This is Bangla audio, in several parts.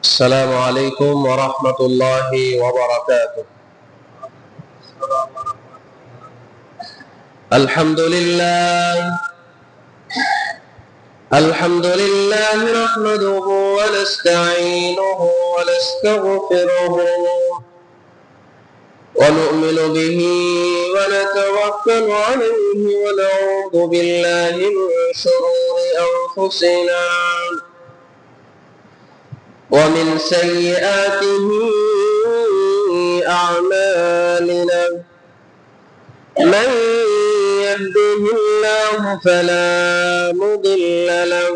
السلام عليكم ورحمة الله وبركاته. الحمد لله نحمده ونستعينه ونستغفره ونؤمن به ونتوكل عليه ونعوذ بالله من شرور أنفسنا ومن سيئات أعمالنا. من يهده الله فلا مضل له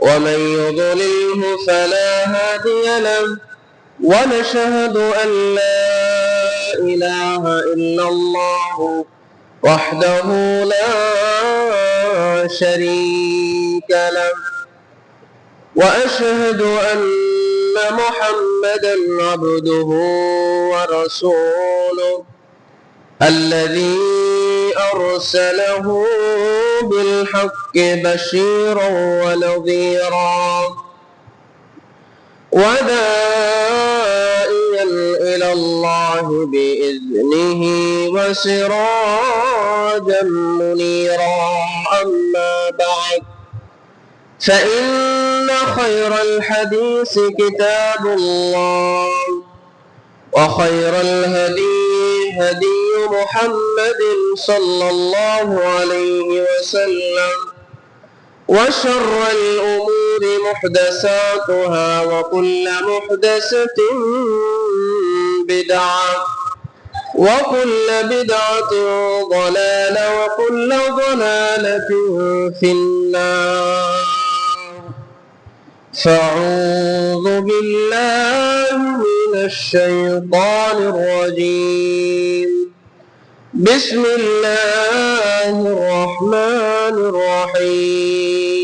ومن يضلله فلا هادي له، ونشهد أن لا إله إلا الله وحده لا شريك له، وأشهد أن محمدا عبده ورسوله الذي أرسله بالحق بشيرا ونذيرا وداعيا إلى الله بإذنه وسراجا منيرا. أما بعد، فإن خير الحديث كتاب الله، وخير الهدي هدي محمد صلى الله عليه وسلم، وشر الأمور محدثاتها، وكل محدثة بدعة، وكل بدعة ضلالة، وكل ضلالة في النار. فأعوذ بالله من الشيطان الرجيم. بسم الله الرحمن الرحيم.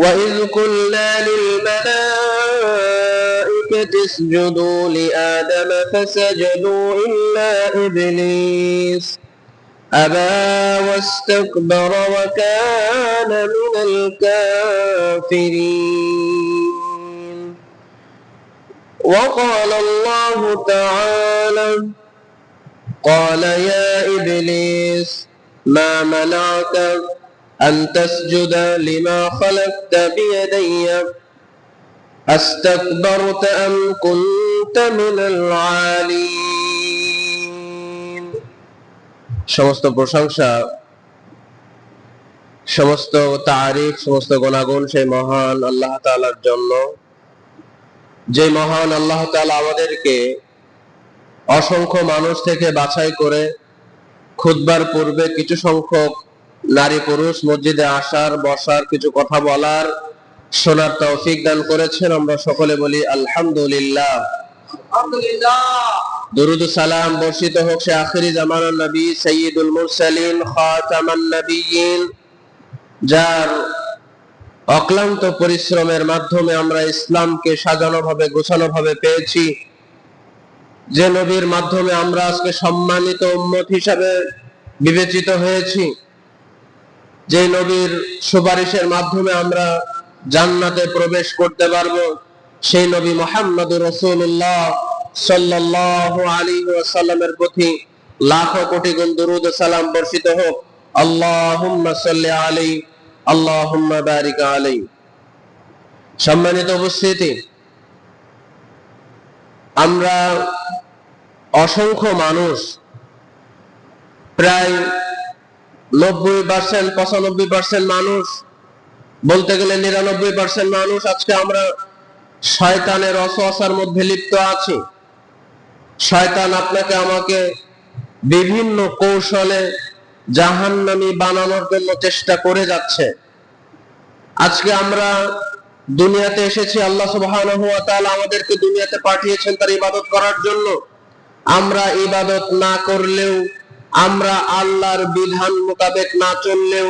وإذ قلنا للملائكة اسجدوا لآدم فسجدوا إلا إبليس أبى واستكبر وكان من الكافرين. وقال الله تعالى: قال يا إبليس ما منعك أن تسجد لما خلقت بيدي أستكبرت أم كنت من العالين। সমস্ত প্রশংসা, সমস্ত তারিফ, সমস্ত গুণাগুণ সেই মহান আল্লাহ তাআলার জন্য, যে মহান আল্লাহ তাআলা আমাদেরকে অসংখ্য মানুষ থেকে বাছাই করে খুতবার পূর্বে কিছু সংখ্যক নারী পুরুষ মসজিদে আসার, বসার, কিছু কথা বলার, শোনার তৌফিক দান করেছেন। আমরা সকলে বলি আলহামদুলিল্লাহ। দুরুদ সালাম বর্ষিত হোক সে আখিরি জামানার নবী সাইয়্যিদুল মুরসালিন খাতামান নবিয়্যিন, যার অক্লান্ত পরিশ্রমের মাধ্যমে আমরা ইসলামকে সাজানো ভাবে, গোছানো ভাবে পেয়েছি, যে নবীর মাধ্যমে আমরা আজকে সম্মানিত উম্মত হিসাবে বিবেচিত হয়েছি, যে নবীর সুপারিশের মাধ্যমে আমরা জান্নাতে প্রবেশ করতে পারবো, সেই নবী মুহাম্মদুর রাসূলুল্লাহ সাল্লাল্লাহু আলাইহি ওয়াসাল্লামের প্রতি লাখো কোটি গুণ দুরূদ ও সালাম বর্ষিত হোক। আল্লাহুম্মা সাল্লি আলাইহি আল্লাহুম্মা বারিক আলাইহি। সম্মানিত উপস্থিতি, আমরা অসংখ্য মানুষ, প্রায় 90%, 95% মানুষ, বলতে গেলে 99% মানুষ আজকে আমরা শয়তানের ওয়াসওয়াসার মধ্যে লিপ্ত আছি। শয়তান আপনাকে আমাকে বিভিন্ন কৌশলে জাহান্নামী বানানোর জন্য চেষ্টা করে যাচ্ছে। আজকে আমরা দুনিয়াতে এসেছি, আল্লাহ সুবহানাহু ওয়া তাআলা আমাদেরকে দুনিয়াতে পাঠিয়েছেন তার ইবাদত করার জন্য। আমরা ইবাদত না করলেও, আমরা আল্লাহর বিধান মোতাবেক না চললেও,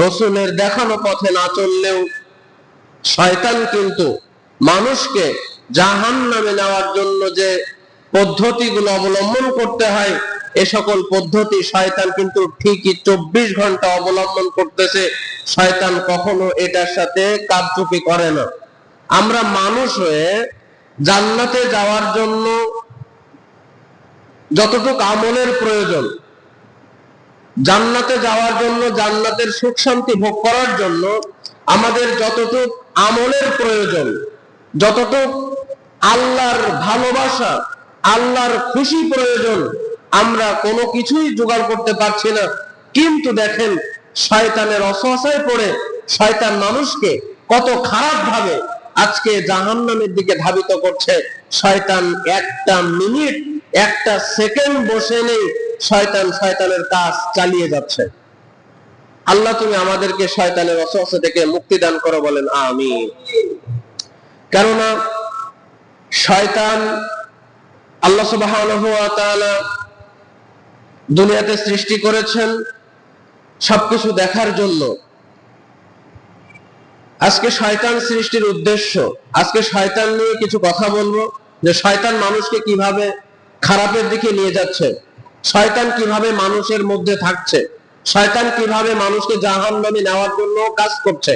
রাসূলের দেখানো পথে না চললেও, শয়তান কিন্তু মানুষকে জাহান্নামে নেওয়ার জন্য যে পদ্ধতিগুলো অবলম্বন করতে হয় এ সকল পদ্ধতি শয়তান কিন্তু ঠিকই 24 ঘন্টা অবলম্বন করতেছে। শয়তান কখনো এটার সাথে কারচুপি করে না। আমরা মানুষ হয়ে জান্নাতে যাওয়ার জন্য যতটুকু আমলের প্রয়োজন, জান্নাতে যাওয়ার জন্য, জান্নাতের সুখ শান্তি ভোগ করার জন্য আমাদের যতটুকু আমলের প্রয়োজন, যতটুকু আল্লাহর ভালোবাসা, আল্লাহর খুশি প্রয়োজন, আমরা কোনো কিছুই জোগাড় করতে পারছি না। কিন্তু দেখেন শয়তানের ওয়াসওয়াসায় পড়ে শয়তান মানুষকে কত খারাপ ভাবে আজকে জাহান্নামের দিকে ধাবিত করছে। শয়তান একটা মিনিট, একটা সেকেন্ড বসে নেই, শয়তান শয়তানের কাজ চালিয়ে যাচ্ছে। আল্লাহ তুমি আমাদেরকে শয়তানের ওয়াসওয়াসা থেকে মুক্তি দান করো, বলেন আমিন। কেননা শয়তান আল্লাহ সুবহানাহু ওয়া তাআলা দুনিয়াতে সৃষ্টি করেছেন সবকিছু দেখার জন্য। আজকে শয়তান সৃষ্টির উদ্দেশ্য, আজকে শয়তান নিয়ে কিছু কথা বলবো, যে শয়তান মানুষকে কিভাবে খারাপের দিকে নিয়ে যাচ্ছে, শয়তান কিভাবে মানুষের মধ্যে থাকছে, শয়তান কিভাবে মানুষকে জাহান্নামে নেওয়ার জন্য কাজ করছে।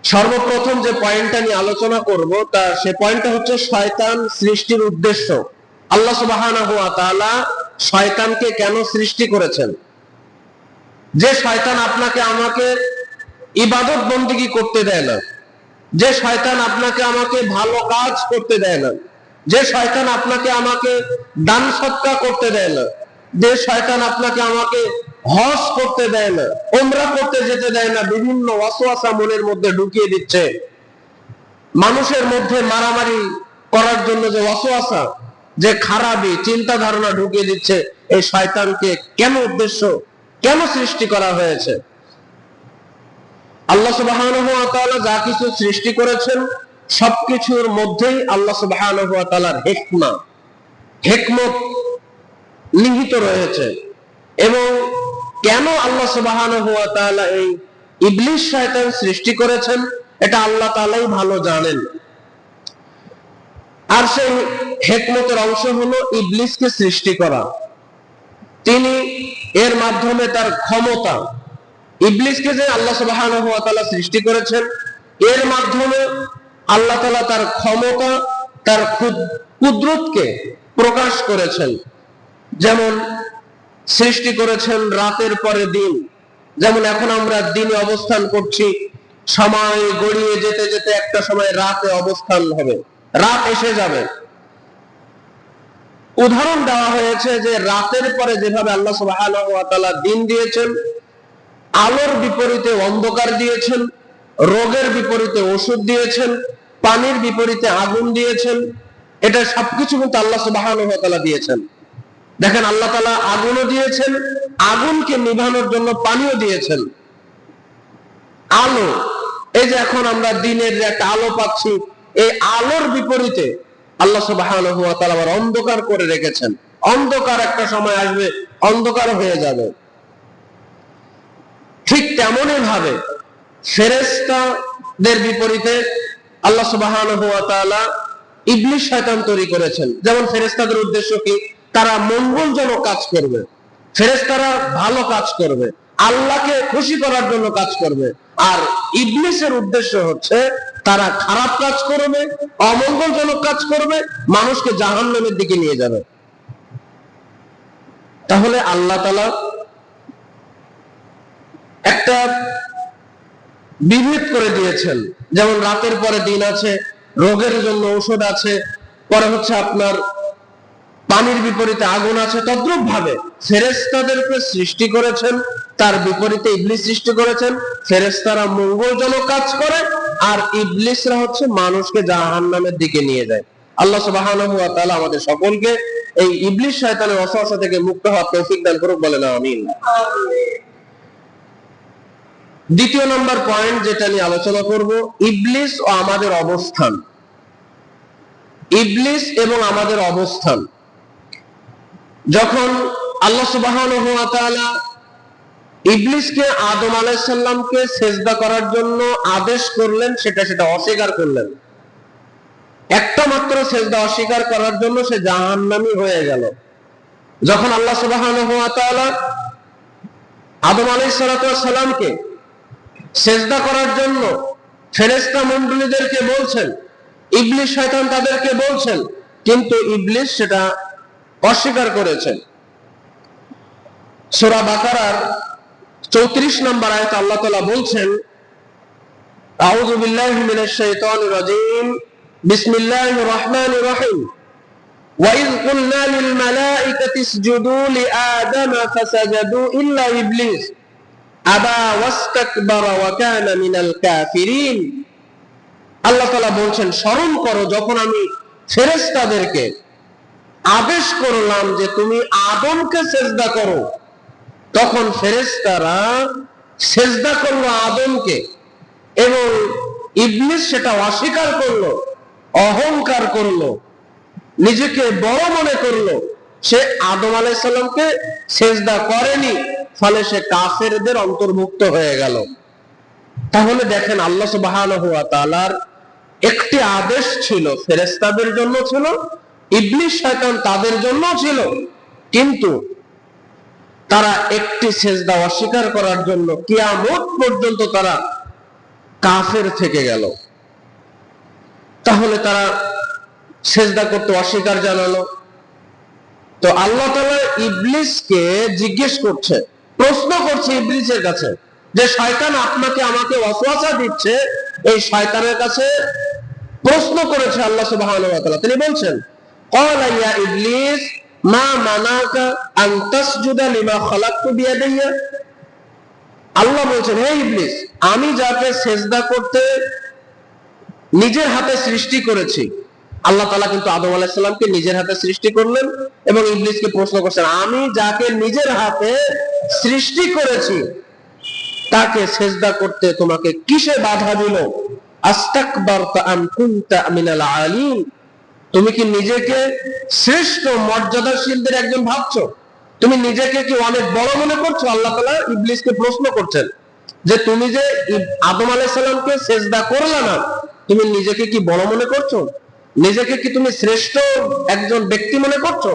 সর্বপ্রথম যে পয়েন্টটা নিয়ে আলোচনা করব, সে পয়েন্টটা হচ্ছে শয়তান সৃষ্টির উদ্দেশ্য। আল্লাহ সুবহানাহু ওয়া তাআলা শয়তানকে কেন সৃষ্টি করেছেন? যে শয়তান আপনাকে আমাকে ইবাদত বন্দেগী করতে দেয় না, যে শয়তান আপনাকে আমাকে ভালো কাজ করতে দেয় না, যে শয়তান আপনাকে আমাকে দান সদকা করতে দেয় না, যে শয়তান আপনাকে আমাকে হজ করতে দেয় না, উমরা করতে যেতে দেয় না, বিভিন্ন ওয়াসওয়াসা মনের মধ্যে ঢুকিয়ে দিচ্ছে, মানুষের মধ্যে মারামারি করার জন্য যে ওয়াসওয়াসা, যে খারাপি চিন্তা ধারণা ঢুকিয়ে দিচ্ছে, এই শয়তানকে কেন উদ্দেশ্য, কেন সৃষ্টি করা হয়েছে? আল্লাহ সুবহানাহু ওয়া তাআলা যা কিছু সৃষ্টি করেছেন সবকিছুর মধ্যেই আল্লাহ সুবহানাহু ওয়া তাআলার হিকমত নিহিত রয়েছে। এবং কেন আল্লাহ সুবহানাহু ওয়া তাআলা এই ইবলিস শয়তান সৃষ্টি করেছেন এটা আল্লাহ তাআলাই ভালো জানেন। আর সেই হিকমতের অংশ হলো ইবলিসকে সৃষ্টি করা। তিনি এর মাধ্যমে তার ক্ষমতা, ইবলিসকে যে আল্লাহ সুবহানাহু ওয়া তাআলা সৃষ্টি করেছেন, এর মাধ্যমে আল্লাহ তাআলা তার ক্ষমতা, তার কুদরতকে প্রকাশ করেছেন। যেমন সৃষ্টি করেছেন রাতের পরে দিন, যেমন এখন আমরা দিনে অবস্থান করছি, সময় গড়িয়ে যেতে যেতে একটা সময় রাতে অবস্থান হবে, রাত এসে যাবে। উদাহরণ দেওয়া হয়েছে যে রাতের পরে যেভাবে আল্লাহ সুবহানাহু ওয়া তাআলা দিন দিয়েছেন, আলোর বিপরীতে অন্ধকার দিয়েছেন, রোগের বিপরীতে ওষুধ দিয়েছেন, পানির বিপরীতে আগুন দিয়েছেন, এটা সবকিছু কিন্তু আল্লাহ সুবহানাহু ওয়া তাআলা দিয়েছেন। দেখেন আল্লাহ তাআলা আগুনও দিয়েছেন, আগুনকে নিভানোর জন্য পানিও দিয়েছেন, আলো। এই যে এখন আমরা দিনের যে একটা আলো পাচ্ছি, এই আলোর বিপরীতে আল্লাহ সুবহানাহু ওয়া তাআলা আবার অন্ধকার করে রেখেছেন। অন্ধকার একটা সময় আসবে, অন্ধকার হয়ে যাবে। ঠিক তেমনই ভাবে ফেরেশতাদের বিপরীতে আল্লাহ সুবহানাহু ওয়া তাআলা ইবলিস শয়তান তৈরি করেছেন। যেমন ফেরেশতাদের উদ্দেশ্য কি? তারা মঙ্গলজনক কাজ করবে, ফেরেশতারা ভালো কাজ করবে, আল্লাহকে খুশি করার জন্য কাজ করবে। আর ইবলিসের উদ্দেশ্য হচ্ছে তারা খারাপ কাজ করবে, অমঙ্গলজনক কাজ করবে, মানুষকে জাহান্নামের দিকে নিয়ে যাবে। তাহলে আল্লাহ তাআলা একটা বিভেদ করে দিয়েছেন। যেমন রাতের পরে দিন আছে, রোগের জন্য ঔষধ আছে, পরে হচ্ছে আপনার পানির বিপরীতে আগুন আছে। তদ্রূপ ভাবে ফেরেশতাদেরকে সৃষ্টি করেছেন, তার বিপরীতে ইবলিস সৃষ্টি করেছেন। ফেরেশতারা মঙ্গলজনক কাজ করে, আর ইবলিসরা হচ্ছে মানুষকে জাহান্নামের দিকে নিয়ে যায়। আল্লাহ সুবহানাহু ওয়া তাআলা আমাদের সকলকে এই ইবলিস শয়তানের ওয়াসওয়াসা থেকে মুক্ত হওয়ার তৌফিক দান করুক, বলেন আমিন। দ্বিতীয় নম্বর পয়েন্ট যেটা নিয়ে আলোচনা করব, ইবলিস ও আমাদের অবস্থান। ইবলিস এবং আমাদের অবস্থান। যখন আল্লাহ সুবহানাহু ওয়া তাআলা ইবলিসকে আদম আলাইহিস সালামকে সিজদা করার জন্য আদেশ করলেন, সেটা অস্বীকার করলেন। একটা মাত্র সিজদা অস্বীকার করার জন্য সে জাহান্নামী হয়ে গেল। যখন আল্লাহ সুবহানাহু ওয়া তাআলা আদম আলাইহিস সালাতু ওয়াস সালামকে সিজদা করার জন্য ফেরেশতা মণ্ডলীদেরকে বলছেন, ইবলিস শয়তান তাদেরকে বলছেন, কিন্তু ইবলিস সেটা অস্বীকার করেছেন। সূরা বাকারার 34 নম্বর আয়াতে আল্লাহ তাআলা বলছেন, আউযু বিল্লাহি মিনাশ শাইতানির রাজীম, বিসমিল্লাহির রহমানির রহিম, وَإِذْ قُلْنَا لِلْمَلَائِكَةِ اسْجُدُوا لِآدَمَ فَسَجَدُوا إِلَّا إِبْلِيسَ أَبَى وَاسْتَكْبَرَ وَكَانَ مِنَ الْكَافِرِينَ। আল্লাহ তাআলা বলছেন, স্মরণ করো যখন আমি ফেরেশতাদেরকে আদেশ করলাম যে তুমি আদমকে সিজদা করো, তখন ফেরেশতারা সিজদা করলো আদমকে, এবং ইবলিস সেটা অস্বীকার করলো, অহংকার করলো, নিজেকে বড় মনে করলো। সে আদম আলাইহিস সালামকে সিজদা করেনি, ফলে সে কাফেরদের অন্তর্ভুক্ত হয়ে গেল। তাহলে দেখেন, আল্লাহ সুবহানাহু ওয়া তাআলার একটি আদেশ ছিল, ফেরেশতাদের জন্য ছিল, ইবলিস শয়তান তাদের জন্য ছিল, কিন্তু তারা একটি সিজদা অস্বীকার করার জন্য কিয়ামত পর্যন্ত তারা কাফের থেকে গেল। তাহলে তারা সিজদা করতে অস্বীকার জানালো। তো আল্লাহ তাআলা ইবলিসকে জিজ্ঞেস করছে, প্রশ্ন করছে ইবলিসের কাছে, যে শয়তান আপনাকে আমাকে ওয়াসওয়াসা দিচ্ছে, এই শয়তানের কাছে প্রশ্ন করেছে আল্লাহ সুবহানাহু ওয়া তাআলা। তিনি বলছেন, ক্বালা ইয়া ইবলিস মা মানাকা আন তাসজুদা লিমা খালাকতু বিয়াদাইয়া। আল্লাহ বলছেন, হে ইবলিস, আমি যাকে সিজদা করতে নিজের হাতে সৃষ্টি করেছি, আল্লাহ তাআলা কিন্তু আদম আলাইহিস সালামকে নিজের হাতে সৃষ্টি করলেন, এবং ইবলিসকে প্রশ্ন করছেন, আমি যাকে নিজের হাতে সৃষ্টি করেছি তাকে সিজদা করতে তোমাকে কিসে বাধা দিল? আস্তাকবারতা আম কুনতা মিনাল আলিন। তুমি কি নিজেকে শ্রেষ্ঠ মর্যাদাশীলদের একজন ভাবছো? তুমি নিজেকে কি অনেক বড় মনে করছো? আল্লাহ তাআলা ইবলিসকে প্রশ্ন করছেন যে তুমি যে আদম আলাইহিস সালামকে সিজদা করলে না, তুমি নিজেকে কি বড় মনে করছো? নিজেকে কি তুমি শ্রেষ্ঠ একজন ব্যক্তি মনে করছো?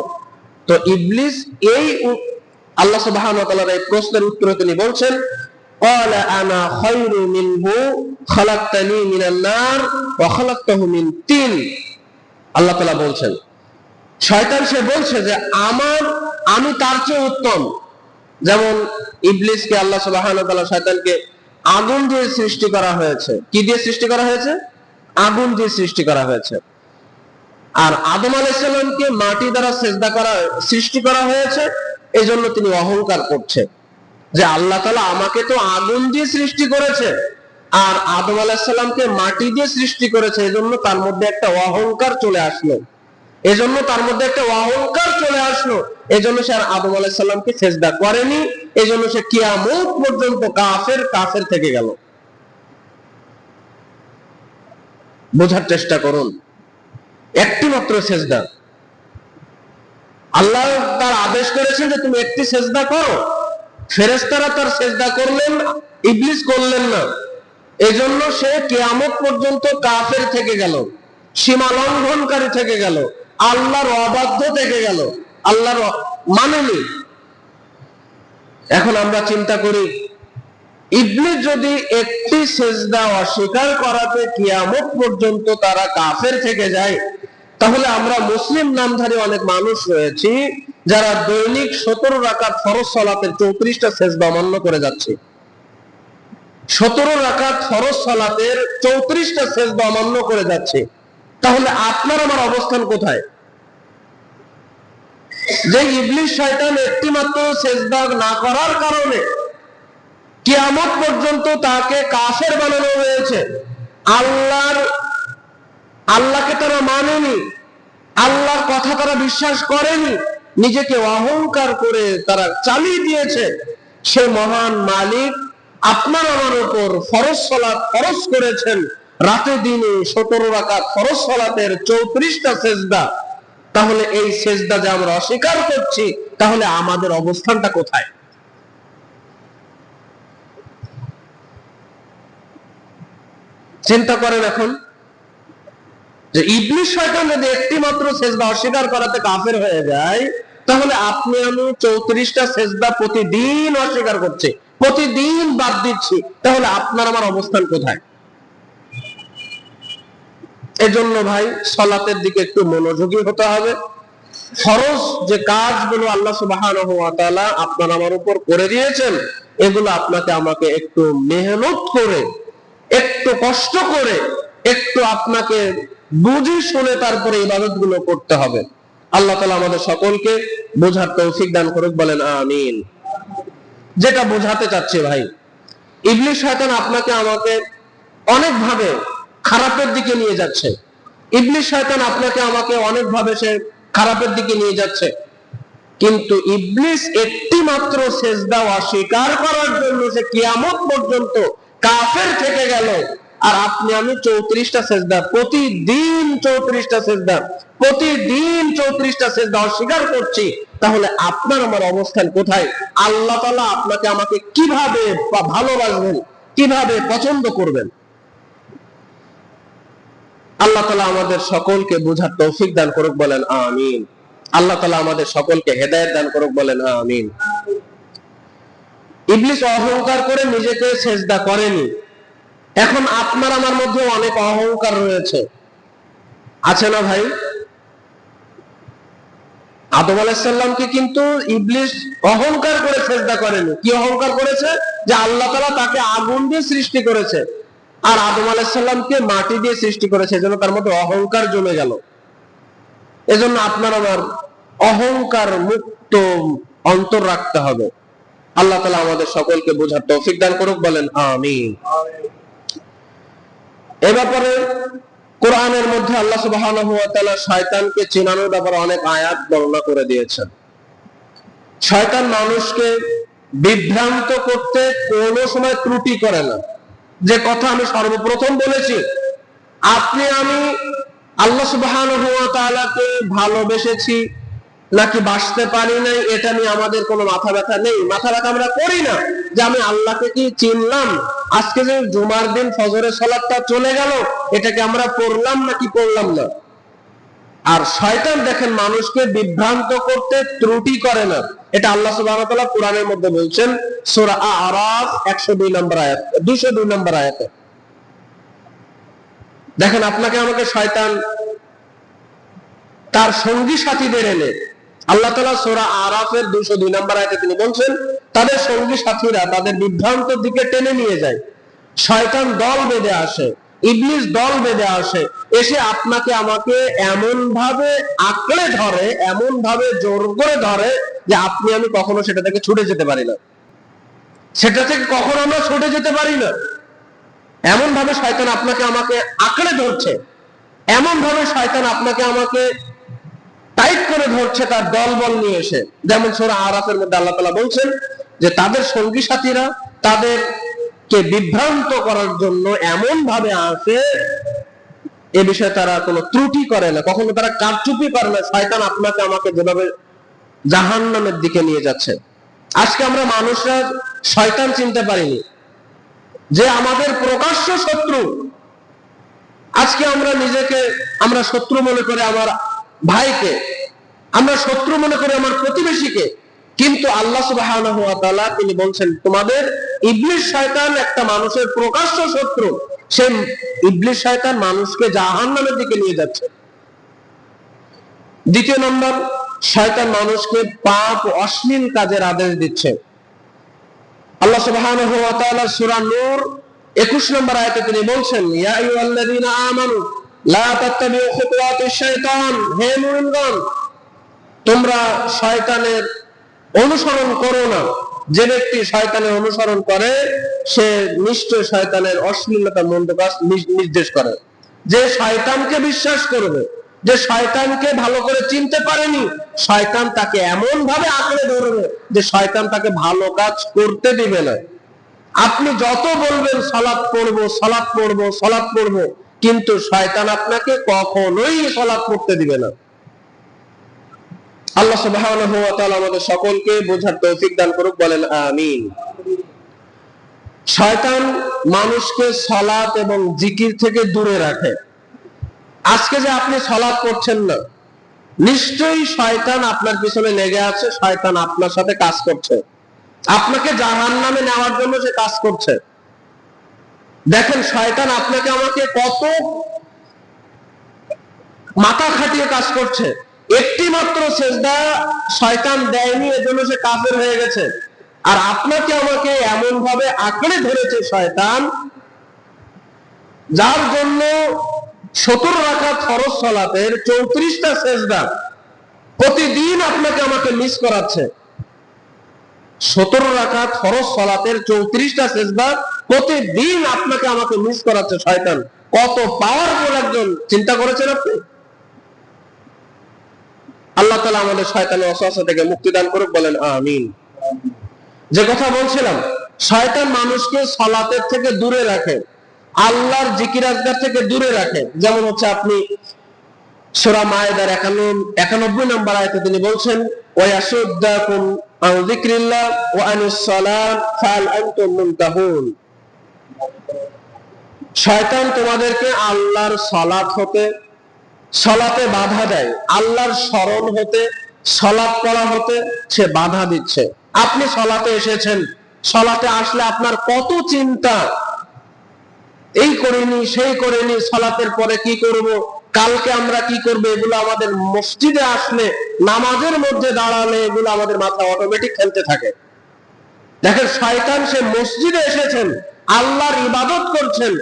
তো ইবলিস এই আল্লাহ সুবহানাহু ওয়া তাআলার এই প্রশ্নের উত্তরে তিনি বলছেন, ক্বালা আনা খায়রু মিনহু খালাকতানি মিনান নার ওয়া খালাকতাহু মিন তিন। আল্লাহ তাআলা বলছেন, শয়তান সে বলছে যে আমি তার চেয়ে উত্তম। যেমন ইবলিসকে আল্লাহ সুবহানাহু ওয়া তাআলা, শয়তানকে আগুন দিয়ে সৃষ্টি করা হয়েছে। কি দিয়ে সৃষ্টি করা হয়েছে? আগুন দিয়ে সৃষ্টি করা হয়েছে। আর আদম আলাইহিস সালামকে মাটি দ্বারা সৃষ্টি করা হয়েছে। এজন্য তিনি অহংকার করছে যে আল্লাহ তাআলা আমাকে তো আগুন দিয়ে সৃষ্টি করেছে, আর আদম আলাইহিস সালামকে মাটি দিয়ে সৃষ্টি করেছে। এজন্য তার মধ্যে একটা অহংকার চলে আসলো, এজন্য সে আর আদম আলাইহিস সালামকে সিজদা করেনি। এজন্য সে কিয়ামত পর্যন্ত কাফের থেকে গেল। বোঝার চেষ্টা করুন, একটি মাত্র সিজদা আল্লাহ তার আদেশ করেছেন যে তুমি একটি সিজদা করো। ফেরেশতারা তার সিজদা করলেন, ইবলিস করলেন না। এজন্য সে কিয়ামত পর্যন্ত কাফের থেকে গেল, সীমা লঙ্ঘনকারী থেকে গেল, আল্লাহর অবাধ্য থেকে গেল, আল্লাহর মানেনি। এখন আমরা চিন্তা করি, ইবলিস যদি একটি সিজদা অস্বীকার করাতে কিয়ামত পর্যন্ত তারা কাফের থেকে যায়, তাহলে আমরা মুসলিম নামধারী অনেক মানুষ রয়েছি যারা দৈনিক 17 রাকাত ফরজ সালাতের 34টা সিজদা অমান্য করে যাচ্ছে। 17 রাকাত ফরজ সালাতের 34টা সিজদা অমান্য করে যাচ্ছে। তাহলে আপনার আমার অবস্থান কোথায়? যে ইবলিস শয়তান একটি মাত্র সিজদা না করার কারণে কিয়ামত পর্যন্ত তাকে কাফের বানানো হয়েছে। আল্লাহকে তারা মানেনি, আল্লাহর কথা তারা বিশ্বাস করেনি, নিজেকে অহংকার করে তারা চালিয়ে দিয়েছে। সে মহান মালিক আপনার আমার উপর ফরজ সালাত ফরজ করেছেন, রাতে দিনে 17 রাকাত ফরজ সালাতের 34টা সিজদা। তাহলে এই সিজদা যে আমরা অস্বীকার করছি, তাহলে আমাদের অবস্থানটা কোথায়? চিন্তা করেন এখন, যে ইবলিস শয়তান যদি একটি মাত্র সিজদা অস্বীকার করাতে কাফের হয়ে যায়, তাহলে আপনি আমি 34টা সেজদা প্রতিদিন অস্বীকার করছি, প্রতিদিন বাদ দিচ্ছি, তাহলে আপনার আমার অবস্থান কোথায়? এজন্য ভাই সালাতের দিকে একটু মনোযোগী হতে হবে। ফরজ যে কাজগুলো আল্লাহ সুবহানাহু ওয়া তাআলা আপনার আমার উপর করে দিয়েছেন, এগুলো আপনাকে আমাকে একটু মেহনত করে, একটু কষ্ট করে, একটু আপনাকে বুঝে শুনে তারপরে ইবাদতগুলো করতে হবে। আল্লাহ তাআলা আমাদের সকলকে বোঝার তৌফিক দান করুক, বলেন আমিন। যেটা বোঝাতে চাচ্ছি ভাই, ইবলিস শয়তান আপনাকে আমাকে অনেকভাবে খারাপের দিকে নিয়ে যাচ্ছে। ইবলিস শয়তান আপনাকে আমাকে অনেকভাবে সে খারাপের দিকে নিয়ে যাচ্ছে, কিন্তু ইবলিস একটি মাত্র সেজদা অস্বীকার করার জন্য সে কিয়ামত পর্যন্ত কাফের থেকে গেল। আর আপনি আমি 34টা সেজদা প্রতিদিন, 34টা সেজদা প্রতিদিন, 34টা সেজদা অস্বীকার করছি, তাহলে আপনার আমার অবস্থান কোথায়? আল্লাহ তাআলা আপনাকে আমাকে কিভাবে ভালোবাসবেন, কিভাবে পছন্দ করবেন? আল্লাহ তাআলা আমাদের সকলকে বোঝার তৌফিক দান করুক, বলেন আমিন। আল্লাহ তাআলা আমাদের সকলকে হেদায়েত দান করুক, বলেন আমিন। ইবলিস অহংকার করে নিজেকে সেজদা করেনি। এখন আপনার আমার মধ্যে অনেক অহংকার রয়েছে, আছে না ভাই? আদম আলাইহিস সালামকে কিন্তু ইবলিস অহংকার করে সেজদা করেনি। কি অহংকার করেছে? যে আল্লাহ তাআলা তাকে আগুন দিয়ে সৃষ্টি করেছে আর আদম আলাইহিস সালামকে মাটি দিয়ে সৃষ্টি করেছে, এজন্য তার মধ্যে অহংকার জমে গেল। এজন্য আপনার আমার অহংকার মুক্ত অন্তর রাখতে হবে। আল্লাহ তাআলা আমাদের সকলকে বোঝার তৌফিক দান করুক, বলেন আমিন। এ ব্যাপারে কোরআনের মধ্যে আল্লাহ সুবহানাহু ওয়া তাআলা শয়তানকে চেনানোর ব্যাপারে অনেক আয়াত বর্ণনা করে দিয়েছেন। শয়তান মানুষকে বিভ্রান্ত করতে কোনো সময় ত্রুটি করে না। যে কথা আমি সর্বপ্রথম বলেছি, আপনি আমি আল্লাহ সুবহানাহু ওয়া তাআলাকে ভালোবেসেছি নাকি বাসতে পারি নাই, এটা নিয়ে আমাদের কোনো মাথা ব্যথা নেই। মাথা ব্যথা আমরা করি না যে আমি আল্লাহকে কি চিনলাম, আজকে যে জুমার দিন ফজরের সালাতটা চলে গেল, এটাকে আমরা পড়লাম নাকি পড়লাম না। আর শয়তান দেখেন মানুষকে বিভ্রান্ত করতে ত্রুটি করে না। এটা আল্লাহ সুবহানাহু ওয়া তাআলা কোরআনের মধ্যে বলছেন, সূরা আ'রাফ 102 নম্বর আয়াত, 202 নম্বর আয়াতে। দেখেন আপনাকে আমাকে শয়তান তার সঙ্গী সাথীদের এনে, আল্লাহ তাআলা সূরা আ'রাফের 202 নম্বর আয়াতে তিনি বলছেন, তাদের সঙ্গী সাথীরা তাদের বিভ্রান্তের দিকে টেনে নিয়ে যায়। শয়তান দল বেঁধে আসে, ইবলিস দল বেঁধে আসে, এসে আপনাকে আমাকে এমন ভাবে আঁকড়ে ধরে, এমন ভাবে জোর করে ধরে যে আপনি আমি কখনো সেটা থেকে ছুটে যেতে পারি না। সেটা থেকে কখনো আমরা ছুটে যেতে পারি না। এমন ভাবে শয়তান আপনাকে আমাকে আঁকড়ে ধরছে, এমন ভাবে শয়তান আপনাকে আমাকে টাইট করে ধরছে তার দলবল নিয়ে এসে। যেমন সূরা আরাফের মধ্যে আল্লাহ তাআলা বলছেন যে তাদের সঙ্গী সাথীরা তাদেরকে বিভ্রান্ত করার জন্য এমন ভাবে আসে, এ বিষয়ে তারা কোনো ত্রুটি করে না, কখনো তারা কারচুপি করে না। শয়তান আপনাকে আমাকে যেভাবে জাহান্নামের দিকে নিয়ে যাচ্ছে, আজকে আমরা মানুষরা শয়তান চিনতে পারিনি যে আমাদের প্রকাশ্য শত্রু। আজকে আমরা নিজেকে আমরা শত্রু মনে করে আমার ভাইকে, আমরা শত্রু মনে করে আমার প্রতিবেশীকে, কিন্তু আল্লাহ সুবহানাহু ওয়া তাআলা তিনি বলছেন তোমাদের ইবলিস শয়তান একটা মানুষের প্রকাশ্য শত্রু। সেই ইবলিস শয়তান মানুষকে জাহান্নামের দিকে নিয়ে যাচ্ছে। দ্বিতীয় নম্বর, শয়তান মানুষকে পাপ ও অশ্লীল কাজের আদেশ দিচ্ছে। আল্লাহ সুবহানাহু ওয়া তাআলা সূরা নূর 21 নম্বর আয়াতে তিনি বলছেন, ইয়া আইয়ুহাল্লাযীনা আমানু লা তাত্তাবিউ খুতুওয়াতিশ শাইতান, হে মুমিনগণ তোমরা শয়তানের অনুসরণ করো না। যে ব্যক্তি শয়তানের অনুসরণ করে সে নিশ্চয় শয়তানের অশ্লীলতা মন্দ কাজ নির্দেশ করে। যে শয়তানকে বিশ্বাস করবে, যে শয়তানকে ভালো করে চিনতে পারেনি, শয়তান তাকে এমন ভাবে আঁকড়ে ধরবে যে শয়তান তাকে ভালো কাজ করতে দিবে না। আপনি যত বলবেন সালাত পড়বো, সালাত পড়বো, সালাত পড়বো, কিন্তু শয়তান আপনাকে কখনোই সালাত পড়তে দিবে না। আল্লাহ সুবহানাহু ওয়া তাআলা আমাদের সকলকে বোঝার তৌফিক দান করুক, বলেন আমিন। শয়তান মানুষকে সালাত এবং জিকির থেকে দূরে রাখে। আজকে যে আপনি সালাত করছেন না, নিশ্চয়ই শয়তান আপনার পিছনে লেগে আছে, শয়তান আপনার সাথে কাজ করছে, আপনাকে জাহান্নামে নেওয়ার জন্য সে কাজ করছে। দেখেন শয়তান আপনাকে আমাকে কত মাথা খাটিয়ে কাজ করছে। একটি মাত্র সেজদা শয়তান দেয়নি, এজন্য সে কাফের হয়ে গেছে। আর আপনাকে আমাকে এমন ভাবে আঁকড়ে ধরেছে শয়তান, যার জন্য 70 রাকাত ফরজ সালাতের 34টা সেজদা প্রতিদিন আপনাকে আমাকে মিস করাচ্ছে। 17 রাকাত ফরজ সালাতের 34টা সেজদা প্রতিদিন আপনাকে আমাকে মিস করাচ্ছে শয়তান। কত পাওয়ারফুল একজন, চিন্তা করেছেন আপনি? আল্লাহ তাআলা আমাদের শয়তানের ওয়াসওয়াসা থেকে মুক্তি দান করুক, বলেন আমিন। যে কথা বলছিলাম, শয়তান মানুষকে সালাতের থেকে দূরে রাখে, আল্লাহর জিকির আজকার থেকে দূরে রাখে। যেমন হচ্ছে আপনি সূরা মায়েদার 91 নম্বর আয়াতে তিনি বলছেন, ওয়ায়াসুদ্দাকুম আন যিকরিল্লাহ ওয়া আনিস সালাত ফাহাল আনতুম মুনতাহুন। শয়তান তোমাদেরকে আল্লাহর সালাত হতে, সালাতে বাধা দেয়, আল্লাহর স্মরণ হতে, সালাত পড়া হতে সে বাধা দিচ্ছে। আপনি সালাতে এসেছেন, সালাতে আসলে আপনার কত চিন্তা, এই করিনি সেই করিনি, সালাতের পরে কি করব, কালকে আমরা কি করব, এগুলো আমাদের মসজিদে আসলে, নামাজের মধ্যে দাঁড়ালে এগুলো আমাদের মাথা অটোমেটিক খেলতে থাকে। দেখেন শয়তান সে মসজিদে এসেছেন, আল্লাহর ইবাদত করছেন,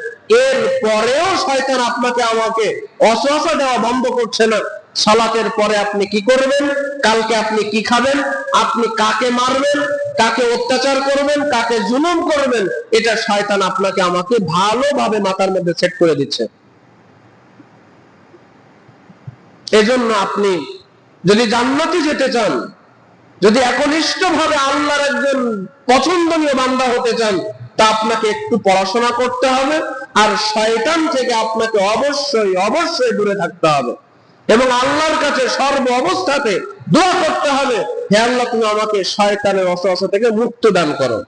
এর পরেও শয়তান আপনাকে আমাকে ওয়াসওয়াসা দেওয়া বন্ধ করছে না। সালাতের পরে আপনি কি করবেন, কালকে আপনি কি খাবেন, আপনি কাকে মারবেন, কাকে অত্যাচার করবেন, কাকে জুলুম করবেন, এটা শয়তান আপনাকে আমাকে ভালোভাবে মাথার মধ্যে সেট করে দিচ্ছে। এজন্য আপনি যদি জান্নাতে যেতে চান, যদি একনিষ্ঠভাবে আল্লাহর একজন পছন্দনীয় বান্দা হতে চান, তা আপনাকে একটু পড়াশোনা করতে হবে, আর শয়তান থেকে আপনাকে অবশ্যই অবশ্যই দূরে থাকতে হবে, এবং আল্লাহর কাছে সর্ব অবস্থাতে দোয়া করতে হবে, হে আল্লাহ তুমি আমাকে শয়তানের ওয়াসওয়াসা থেকে মুক্তি দান করো।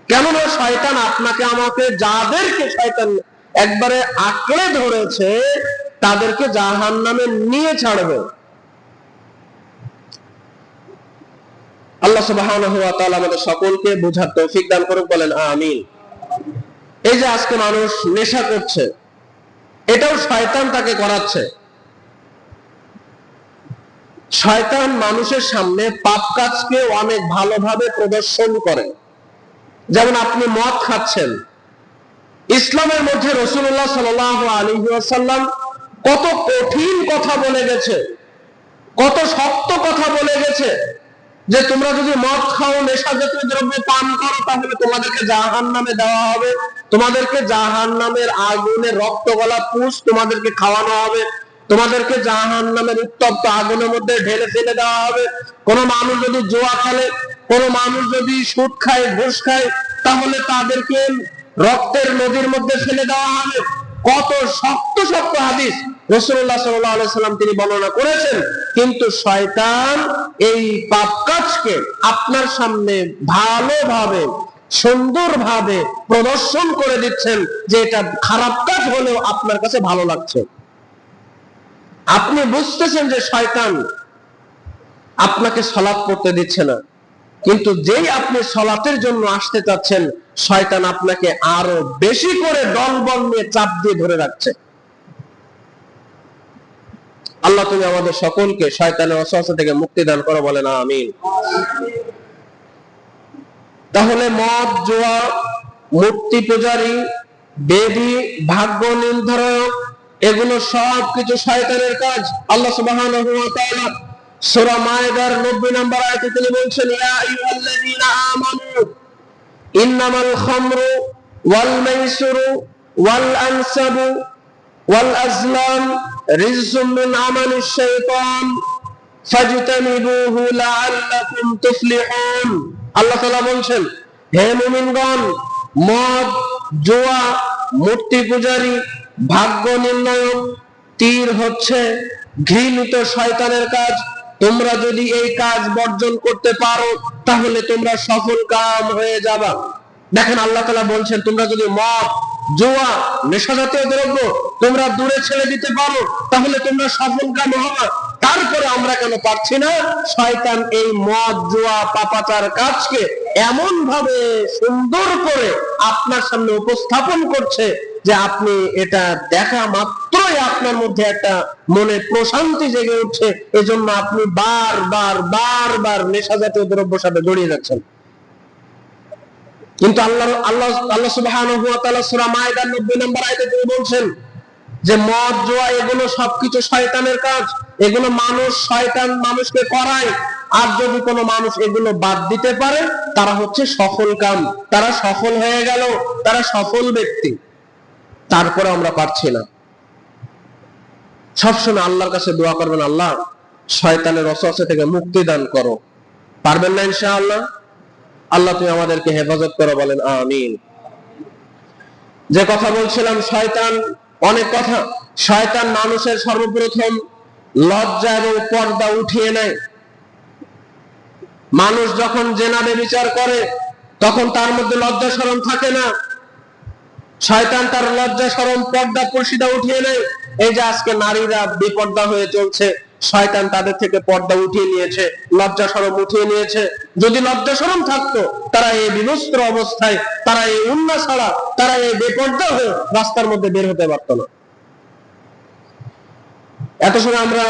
কেননা শয়তান আপনাকে আমাকে, যাদেরকে শয়তান একবারে আঁকড়ে ধরেছে, তাদেরকে জাহান্নামে নিয়ে ছাড়বে। আল্লাহ সুবহানাহু ওয়া তাআলা আমাদের সকলকে বোঝার তৌফিক দান করুক, বলেন আমিন। এই যে আজকে মানুষ নেশা করছে, এটাও শয়তান তাকে করাচ্ছে। শয়তান মানুষের সামনে পাপ কাজকে অনেক ভালোভাবে প্রদর্শন করে। যেমন আপনি মদ খাচ্ছেন, ইসলামের মধ্যে রাসূলুল্লাহ সাল্লাল্লাহু আলাইহি ওয়াসাল্লাম কত কঠিন কথা বলে গেছে, কত শক্ত কথা বলে গেছে, যে তোমরা যদি মদ খাও, নেশা জাতীয় দ্রব্য পান করো, তাহলে তোমাদেরকে জাহান্নামে দেওয়া হবে, তোমাদেরকে জাহান্নামের আগুনের রক্ত গলা পুষ তোমাদেরকে খাওয়ানো হবে, তোমাদেরকে জাহান্নামের উত্তপ্ত আগুনের মধ্যে ঢেলে ফেলে দেওয়া হবে। কোন মানুষ যদি জুয়া খেলে, কোন মানুষ যদি সুদ খায়, ঘুষ খায়, তাহলে তাদেরকে রক্তের নদীর মধ্যে ফেলে দেওয়া হবে। কত শক্ত শক্ত হাদিস রাসূলুল্লাহ সাল্লাল্লাহু আলাইহি সাল্লাম তিনি বর্ণনা করেছেন। কিন্তু শয়তান এই পাপ কাজকে আপনার সামনে ভালোভাবে, সুন্দরভাবে প্রদর্শন করে দিচ্ছেন, যে এটা খারাপ কাজ হলেও আপনার কাছে ভালো লাগছে। আপনি বুঝতেছেন যে শয়তান আপনাকে সালাত পড়তে দিচ্ছে না, কিন্তু যেই আপনি সালাতের জন্য আসতে চাচ্ছেন, শয়তান আপনাকে আরো বেশি করে দলবল নিয়ে চাপ দিয়ে ধরে রাখছে। আল্লাহ তুমি আমাদের সকলকে শয়তানের ওয়াসওয়াসা থেকে মুক্তি দান করো, বলেন আমিন। তাহলে মদ, জুয়া, মূর্তি পূজারী, বেদী, ভাগ্য নির্ধারক, এগুলো সব কিছু শয়তানের কাজ। আল্লাহ সুবহানাহু ওয়া তাআলা সূরা মায়েদার 90 নম্বর আয়াতে তিনি বলছেন, ইয়া আইয়ুহাল্লাযীনা আমানু ইন্নামাল খামরু ওয়াল মাইসিরু ওয়াল আনসাবু ওয়াল আজলাম রিজসুম মিন আমালিশ শাইতান ফাজতানিবুহু লাআল্লাকুম তুফলিহুন। আল্লাহ তাআলা বলছেন, হে মুমিনগণ, মদ, জুয়া, মূর্তি পূজারী, ভাগ্য নির্ণায়ক, তীর হচ্ছে ঘৃণিত শয়তানের কাজ। তোমরা যদি এই কাজ বর্জন করতে পারো, তাহলে তোমরা সফল কাম হয়ে যাবা। দেখেন আল্লাহ তাআলা বলছেন, তোমরা যদি মদ, জুয়া, নেশা জাতীয় দ্রব্য তোমরা দূরে ছেড়ে দিতে পারো, তাহলে তোমরা সফল কাম হবে। তারপরে আমরা কেন পারছি না? শয়তান এই মদ, জুয়া, পাপাচার কাজকে এমন ভাবে সুন্দর করে আপনার সামনে উপস্থাপন করছে যে আপনি এটা দেখা মাত্রই আপনার মধ্যে একটা মনে প্রশান্তি জেগে উঠছে। এজন্য আপনি বারবার নেশা জাতীয় দ্রব্যের সাথে জড়িয়ে যাচ্ছেন। কিন্তু আল্লাহ সুবহানাহু ওয়া তাআলা সূরা মায়েদার 90 নম্বর আয়াতে তিনি বলছেন যে মদ, জুয়া এগুলো সবকিছু শয়তানের কাজ, এগুলো শয়তান মানুষকে করায়। আর যদি কোনো মানুষ এগুলো বাদ দিতে পারে তারা হচ্ছে সফল কাম, তারা সফল হয়ে গেল, তারা সফল ব্যক্তি। তারপরে আমরা পারছি না। সবসময় আল্লাহর কাছে দোয়া করবেন, আল্লাহ শয়তানের ওয়াসওয়াসা থেকে মুক্তি দান করো। পারবেন না ইনশাআল্লাহ? আল্লাহ তুমি আমাদেরকে হেফাজত করো, বলেন আমিন। যে কথা বলছিলাম, শয়তান অনেক কথা। শয়তান মানুষের সর্বপ্রথম লজ্জা এবং পর্দা উঠিয়ে নেয়। মানুষ যখন জেনা ব্যভিচার করে তখন তার মধ্যে লজ্জা শরম থাকে না। শয়তান তার লজ্জা শরম, পর্দা পর্দা উঠিয়ে নেয়। এই যে আজকে নারীরা বেপর্দা হয়ে চলছে, শয়তান তাদের থেকে পর্দা উঠিয়ে নিয়েছে, লজ্জা শরম উঠিয়ে নিয়েছে। যদি লজ্জা শরম থাকতো তারা এই বিবস্ত্র অবস্থায়, তারা এই উন্না ছাড়া, তারা এই বেপর্দা হয়ে রাস্তার মধ্যে বের হতে পারত না। এত সময় আমরা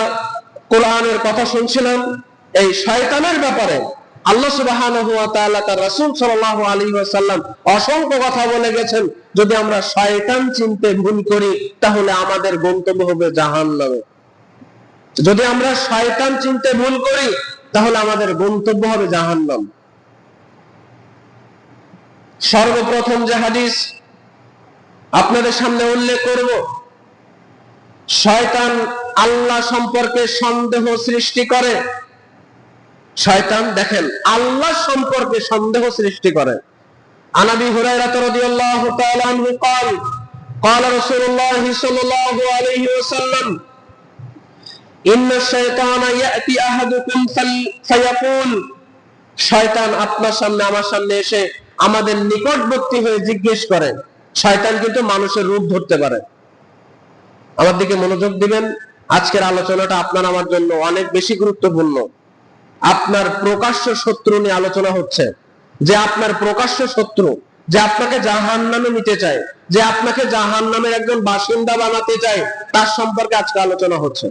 কোরআনের কথা শুনছিলাম এই শয়তানের ব্যাপারে। আল্লাহ সুবহানাহু ওয়া তাআলা তার রাসূল সাল্লাল্লাহু আলাইহি ওয়াসাল্লাম অসংখ্য কথা বলে গেছেন। যদি আমরা শয়তান চিনতে ভুল করি তাহলে আমাদের গন্তব্য হবে জাহান্নামে। যদি আমরা শয়তান চিনতে ভুল করি তাহলে আমাদের গন্তব্য হবে জাহান্নাম। সর্বপ্রথম যে হাদিস আপনাদের সামনে উল্লেখ করব, শয়তান আল্লাহ সম্পর্কে সন্দেহ সৃষ্টি করে। শয়তান দেখেন আল্লাহ সম্পর্কে সন্দেহ সৃষ্টি করে। আন আবি হুরায়রা রাদিয়াল্লাহু তাআলা আনহু قال قال رسول الله صلى الله عليه وسلم ان الشيطان ياتي احدكم فيقول, শয়তান আপনার সামনে আমার সামনে এসে আমাদের নিকটবর্তী হয়ে জিজ্ঞেস করে। শয়তান কিন্তু মানুষের রূপ ধরতে পারে। আমার দিকে মনোযোগ দিবেন, আজকের আলোচনাটা আপনার আমার জন্য অনেক বেশি গুরুত্বপূর্ণ। আপনার প্রকাশ্য শত্রু নিয়ে আলোচনা হচ্ছে, যে আপনার প্রকাশ্য শত্রু, যে আপনাকে জাহান্নামে নিতে চায়, যে আপনাকে জাহান্নামের একজন বাসিন্দা বানাতে চায়, তার সম্পর্কে আজকে আলোচনা হচ্ছে।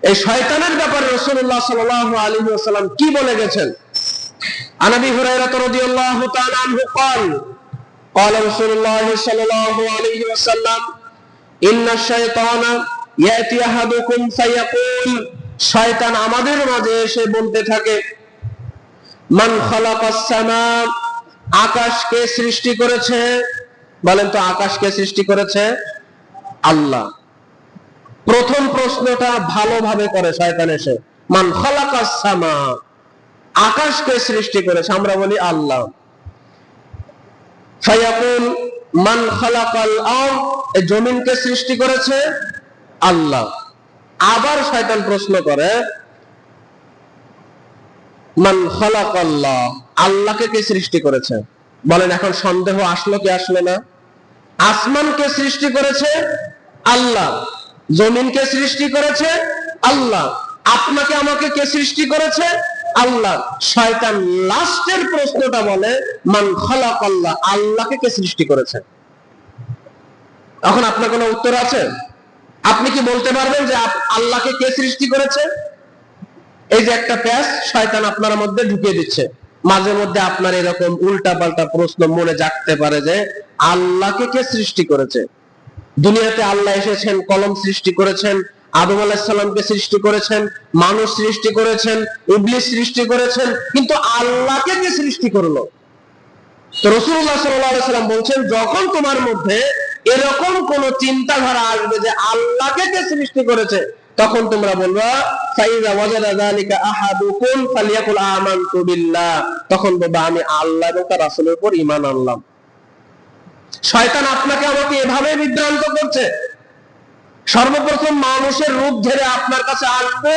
এই শয়তানের ব্যাপারে রাসূলুল্লাহ সাল্লাল্লাহু আলাইহি ওয়াসাল্লাম কি বলে গেছেন? আন আবি হুরায়রা রাদিয়াল্লাহু তাআলা আনহু قال قال رسول الله صلى الله عليه وسلم ان الشيطان ياتي احدكم فيقول, শয়তান আমাদের মাঝে এসে বলতে থাকে, মান খালাকাস সামা, আকাশকে সৃষ্টি করেছে? বলেন তো আকাশকে সৃষ্টি করেছে? আল্লাহ। প্রথম প্রশ্নটা ভালোভাবে করে শয়তান এসে, মান খালাকাস সামা, আকাশকে সৃষ্টি করেছে? আমরা বলি আল্লাহ। ফায়াকুল মান খালাকাল আরদ, এই জমিনকে সৃষ্টি করেছে? আল্লাহ। আবার শয়তান প্রশ্ন করে, মান খালাকাল্লাহ, আল্লাহকে কে সৃষ্টি করেছে? বলেন এখন সন্দেহ আসলো কি আসলো না? আসমানকে সৃষ্টি করেছে আল্লাহ, জমিনকে সৃষ্টি করেছে আল্লাহ, আপনাকে আমাকে কে সৃষ্টি করেছে? আল্লাহ। শয়তান লাস্টের প্রশ্নটা বলে, মান খালাকাল্লাহ, আল্লাহকে কে সৃষ্টি করেছে? এখন আপনার কোনো উত্তর আছে? আপনি কি বলতে পারবেন যে আল্লাহকে কে সৃষ্টি করেছে? এই যে একটা প্যাচ শয়তান আপনার মধ্যে ঢুকিয়ে দিচ্ছে। মাঝে মধ্যে আপনার এরকম উল্টা পাল্টা প্রশ্ন মনে জাগতে পারে যে আল্লাহকে কে সৃষ্টি করেছে? দুনিয়াতে আল্লাহ এসেছেন, কলম সৃষ্টি করেছেন, আদম আলাইহিস সালামকে সৃষ্টি করেছেন, মানুষ সৃষ্টি করেছেন, ইবলিস সৃষ্টি করেছেন, কিন্তু আল্লাহকে কে সৃষ্টি করলো? তো রাসূলুল্লাহ সাল্লাল্লাহু আলাইহি ওয়াসাল্লাম বলছেন, যখন তোমার মধ্যে এরকম কোন চিন্তাধারা আসবে যে আল্লাহকে কে সৃষ্টি করেছে, তখন তোমরা বলবা ফাইযা ওয়াজাদা যালিকা আহাদুকুম ফালিয়াকুল আমানতু বিল্লাহ, তখন বলবা আমি আল্লাহ এবং তার রাসূলের উপর ঈমান আনলাম। শয়তান আপনাকে আমাকে এভাবে বিভ্রান্ত করছে। সর্বপ্রথম মানুষের রূপ ধরে আপনার কাছে আসবে,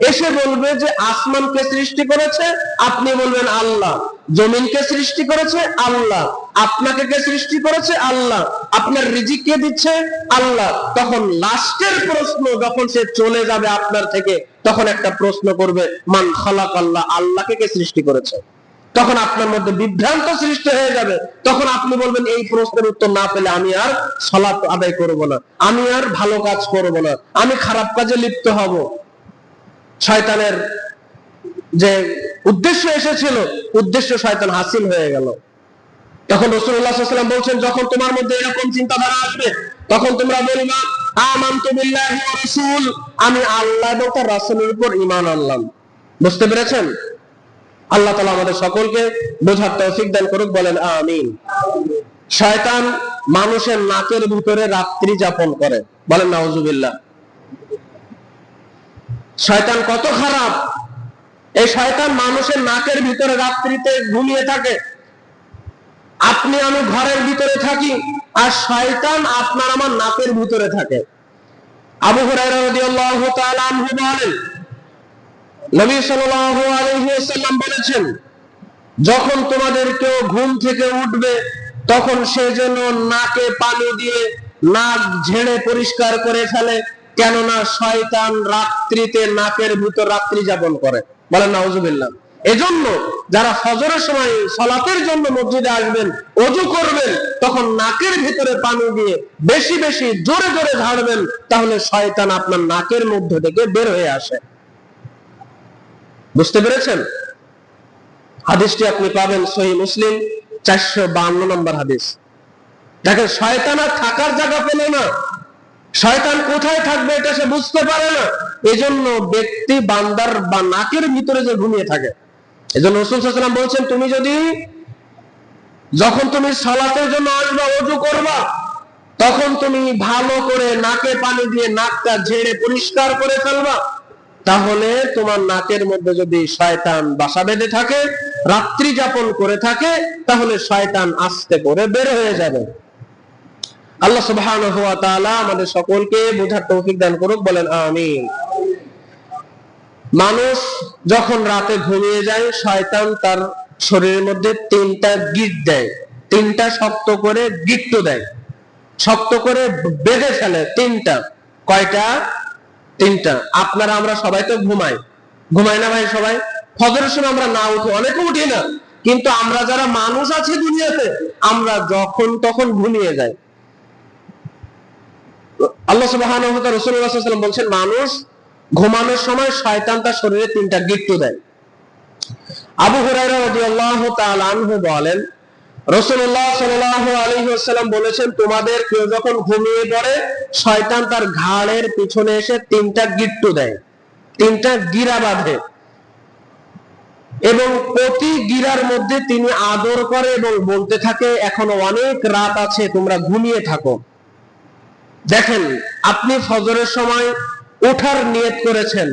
এসে বলবে যে আসমানকে সৃষ্টি করেছে, আপনি বলবেন আল্লাহ। জমিনকে সৃষ্টি করেছে আল্লাহ, আপনাকে কে সৃষ্টি করেছে? আল্লাহ। আপনার রিজিক কে দিচ্ছে? আল্লাহ। তখন লাস্টের প্রশ্ন যখন সে চলে যাবে আপনার থেকে, তখন একটা প্রশ্ন করবে, মান খালাক আল্লাহ, আল্লাহকে কে সৃষ্টি করেছে? তখন আপনার মধ্যে বিভ্রান্ত সৃষ্টি হয়ে যাবে। তখন আপনি বলবেন, এই প্রশ্নের উত্তর না পেলে আমি আর সালাত আদায় করব না, আমি আর ভালো কাজ করব না, আমি খারাপ কাজে লিপ্ত হব। শয়তানের যে উদ্দেশ্য এসেছিল, উদ্দেশ্য শয়তান হাসিল হয়ে গেল। তখন রাসূলুল্লাহ সাল্লাল্লাহু আলাইহি ওয়াসাল্লাম বলছেন, যখন তোমার মধ্যে এরকম চিন্তাধারা আসবে, তখন তোমরা বলবা, আমানতু বিল্লাহি ওয়া রাসূল, আমি আল্লাহ এবং তার রাসূলের উপর ঈমান আনলাম। বুঝতে পেরেছেন? আল্লাহ তাআলা আমাদের সকলকে বোঝার তৌফিক দান করুক, বলেন আমিন। শয়তান মানুষের নাকের ভিতরে রাত্রি যাপন করে, বলেন নাউজুবিল্লাহ। শয়তান কত খারাপ! এই শয়তান মানুষের নাকের ভিতরে রাত্রিতে ঘুমিয়ে থাকে। আপনি আমি ঘরের ভিতরে থাকি, আর শয়তান আপনার আমার নাকের ভিতরে থাকে। আবু হুরায়রা রাদিয়াল্লাহু তাআলা আনহু বলেন, নবী সাল্লাল্লাহু আলাইহি ওয়াসাল্লাম বলেছেন, যখন তোমাদের কেউ ঘুম থেকে উঠবে, তখন সে যেন নাকে পানি দিয়ে নাক ঝেড়ে পরিষ্কার করে ফেলে, কেননা শয়তান রাত্রিতে নাকের ভিতর রাত্রি যাপন করে, বলেন নাউজুবিল্লাহ। এজন্য যারা ফজরের সময় সালাতের জন্য মসজিদে আসবেন, ওযু করবেন, তখন নাকের ভিতরে পানি দিয়ে বেশি বেশি জোরে জোরে ঝাড়বেন, তাহলে শয়তান আপনার নাকের মধ্য থেকে বের হয়ে আসে। বুঝতে পেরেছেন? হাদিসটি আপনি পাবেন সহিহ মুসলিম 452 নম্বর হাদিস। দেখেন, শয়তান আর থাকার জায়গা পেল না, শয়তান কোথায় থাকবে এটা সে বুঝতে পারে না। এজন্য ব্যক্তি বান্দার বা নাকের ভিতরে যে ঘুমিয়ে থাকে। এজন্য রাসূল সাল্লাল্লাহু আলাইহি ওয়াসাল্লাম বলছেন, তুমি যদি যখন তুমি সালাতের জন্য আসবা, ওযু করবা, তখন তুমি ভালো করে নাকে পানি দিয়ে নাকটা ঝেড়ে পরিষ্কার করে ফেলবা। তাহলে তোমার নাকের মধ্যে যদি শয়তান বাসা বেঁধে থাকে, রাত্রি যাপন করে থাকে, তাহলে শয়তান আস্তে করে বের হয়ে যাবে। আল্লাহ সুবহানাহু ওয়া তাআলা আমাদের সকলকে বোঝার তৌফিক দান করুক, বলেন আমিন। মানুষ যখন রাতে ঘুমিয়ে যায়, শয়তান তার শরীরের মধ্যে 3টা গিঁট দেয়, 3টা শক্ত করে গিঁট্টু দেয়, শক্ত করে বেঁধে ফেলে। 3টা। কয়টা? 3টা। আপনারা আমরা সবাই তো ঘুমাই না ভাই? সবাই ফজরের সময় আমরা না উঠি, অনেকে উঠি না, কিন্তু আমরা যারা মানুষ আছি দুনিয়াতে, আমরা যখন তখন ঘুমিয়ে যাই। আল্লাহ সুবহানাহু ওয়া তাআলা, রাসূলুল্লাহ সাল্লাল্লাহু আলাইহি ওয়াসাল্লাম বলছেন, মানুষ ঘুমানোর সময় শয়তান তার শরীরে 3টা গিঁট্টু দেয়। আবু হুরায়রা রাদিয়াল্লাহু তাআলা আনহু বলেন, রাসূলুল্লাহ সাল্লাল্লাহু আলাইহি ওয়াসাল্লাম বলেছেন, তোমাদের কেউ যখন ঘুমিয়ে পড়ে, শয়তান তার ঘাড়ের পিছনে এসে 3টা গিঁট্টু দেয়, 3টা গিরা বাঁধে, এবং প্রতি গিরার মধ্যে তিনি আদর করে এবং বলতে থাকে, এখনো অনেক রাত আছে, তোমরা ঘুমিয়ে থাকো। দেখেন, আপনি ফজরের সময় ওঠার নিয়ত করেছেন,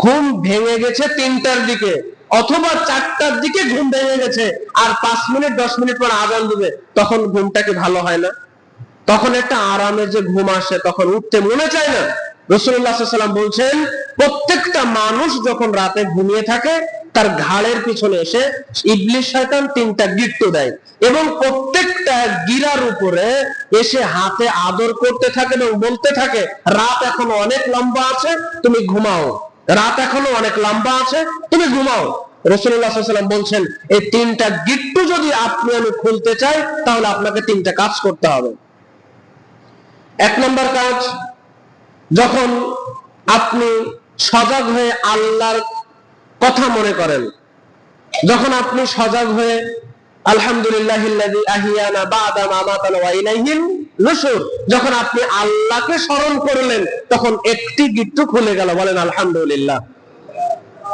ঘুম ভেঙে গেছে 3টার দিকে অথবা 4টার দিকে ঘুম ভেঙে গেছে, আর 5 মিনিট 10 মিনিট পর আযান দিবে, তখন ঘুমটা কি ভালো হয় না? তখন একটা আরামের যে ঘুম আসে, তখন উঠতে মনে চায় না। রাসূলুল্লাহ সাল্লাল্লাহু আলাইহি ওয়াসাল্লাম বলছেন, প্রত্যেকটা মানুষ যখন রাতে ঘুমিয়ে থাকে, তার ঘাড়ের পিছনে এসে ইবলিস শয়তান 3টা গিঁট্টু দেয়, এবং প্রত্যেকটা গিরার উপরে এসে হাতে আদর করতে থাকে এবং বলতে থাকে, রাত এখনো অনেক লম্বা আছে, তুমি ঘুমাও, রাত এখনো অনেক লম্বা আছে, তুমি ঘুমাও। রাসূলুল্লাহ সাল্লাল্লাহু আলাইহি ওয়াসাল্লাম বলছেন, এই 3টা গিঁট্টু যদি আপনি আমি খুলতে চাই, তাহলে আপনাকে 3টা কাজ করতে হবে। 1 নম্বর কাজ, যখন আপনি সজাগ হয়ে আল্লাহর কথা মনে করেন, যখন আপনি সজাগ হয়ে আলহামদুলিল্লাহিল্লাযী আহিয়ানা বা'দা মা আমাতানা ওয়া ইলাইহিন নুশুর, যখন আপনি আল্লাহকে স্মরণ করলেন, তখন একটি গিঁট্টু খুলে গেল, বলেন আলহামদুলিল্লাহ।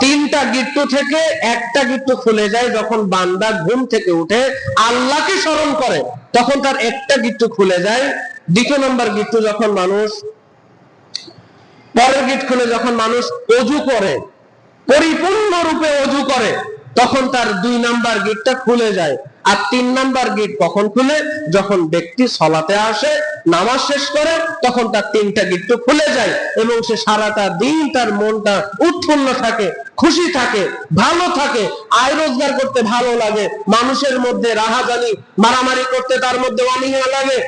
3টা গিঁট্টু থেকে একটা গিঁট্টু খুলে যায় যখন বান্দা ঘুম থেকে উঠে আল্লাহকে স্মরণ করে, তখন তার একটা গিঁট্টু খুলে যায়। 2 নম্বর গিঁট্টু, যখন মানুষ পরের গিঁট খুলে যখন মানুষ ওযু করে, পরিপূর্ণ রূপে ওযু করে, তখন তার 2 নাম্বার গিঁটটা খুলে যায়। আর 3 নাম্বার গেট কখন খুলে? যখন ব্যক্তি সালাতে আসে, নামাজ শেষ করে, তখন তার 3টা গেট খুলে যায় এবং সে সারাটা দিন তার মনটা উৎফুল্ল থাকে, খুশি থাকে, ভালো থাকে, আয় রোজগার করতে ভালো লাগে, মানুষের মধ্যে রাহাজানি মারামারি করতে তার মধ্যে অনীহা লাগে।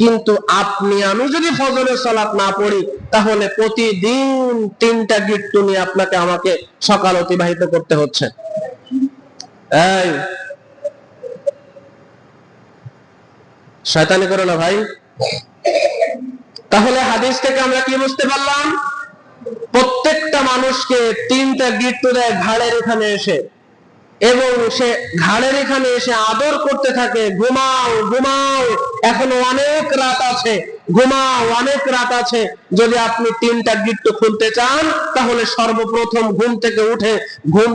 কিন্তু আপনি আমি যদি ফজরের সালাত না পড়ি, তাহলে প্রতিদিন 3টা গিট্টু নিয়ে আপনাকে আমাকে সকাল অতিবাহিত করতে হচ্ছে। এই শয়তানি করো না ভাই। তাহলে হাদিস থেকে আমরা কি বুঝতে পারলাম? প্রত্যেকটা মানুষকে 3টা গিট্টু দেয় ঘাড়ের এখানে এসে, এবং সে ঘাড়ের এখানে এসে আদর করতে থাকে, ঘুমাও ঘুমাও, এখনো অনেক রাত আছে, ঘুমাও, অনেক রাত আছে। যদি আপনি 3টা গিট্টু খুলতে চান, তাহলে সর্বপ্রথম ঘুম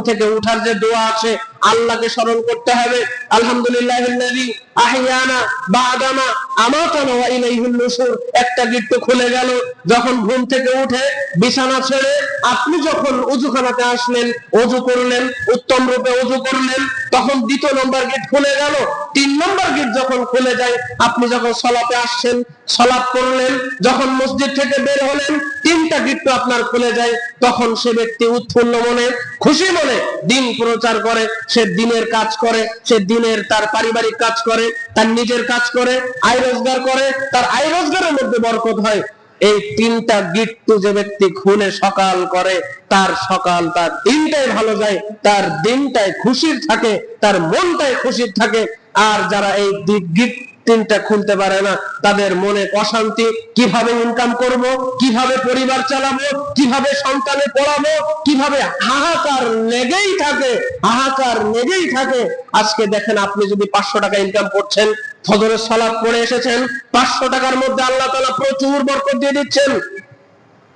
থেকে উঠার যে দোয়া আছে, আল্লাহকে স্মরণ করতে হবে। আলহামদুলিল্লাহিল্লাযী আহইয়ানা বা'দামা আমাতানা ওয়া ইলাইহিন নুশুর। একটা গিট্টু খুলে গেল। যখন ঘুম থেকে উঠে বিছানা ছেড়ে আপনি যখন ওযুখানাতে আসলেন, ওযু করলেন, উত্তম রূপে ওযু করলেন, তখন 2 নম্বর গেট খুলে গেল। 3 নম্বর গেট যখন খুলে যায়, আপনি যখন সালাতে আসছেন, সালাত করলেন, যখন মসজিদ থেকে বের হলেন, 3টা গেট তো আপনার খুলে যায়। তখন সে ব্যক্তি উৎফুল্ল মনে, খুশি মনে দিন প্রচার করে, সে দিনের কাজ করে, সে দিনের তার পারিবারিক কাজ করে, তার নিজের কাজ করে, আয় রোজগার করে, তার আয় রোজগারের মধ্যে বরকত হয়। এই 3টা গিট্টু যে ব্যক্তি খুলে সকাল করে, তার সকাল, তার দিনটাই ভালো যায়, তার দিনটাই খুশির থাকে, তার মনটাই খুশির থাকে। আর যারা এই গিট 3টা খুলতে পারে না, তাদের মনে অশান্তি, কিভাবে ইনকাম করব, কিভাবে পরিবার চালাবো, কিভাবে সন্তানে পড়াবো, কিভাবে হাহাকার লেগেই থাকে, হাহাকার লেগেই থাকে। আজকে দেখেন, আপনি যদি 500 টাকা ইনকাম করছেন, ফজরের সালাত পড়ে এসেছেন, 500 টাকার মধ্যে আল্লাহ তাআলা প্রচুর বরকত দিয়ে দিচ্ছেন।